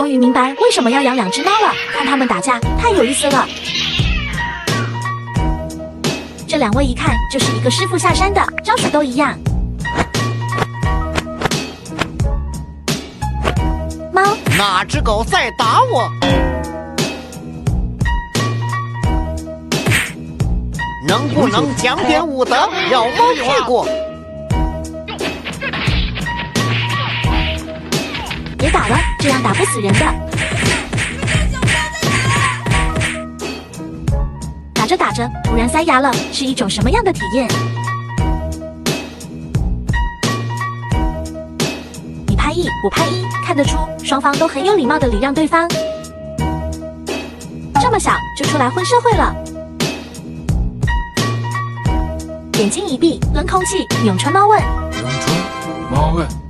终于明白为什么要养2只猫了，看它们打架太有意思了。这2位一看就是一个师傅下山的，招数都一样。猫，哪只狗在打我？能不能讲点武德，咬猫屁股？别打了，这样打不死人的。打着打着，突然塞牙了，是一种什么样的体验？你拍1，我拍1，看得出双方都很有礼貌的礼让对方。这么小就出来混社会了。眼睛一闭，吞空气，咏春猫问：咏春猫问。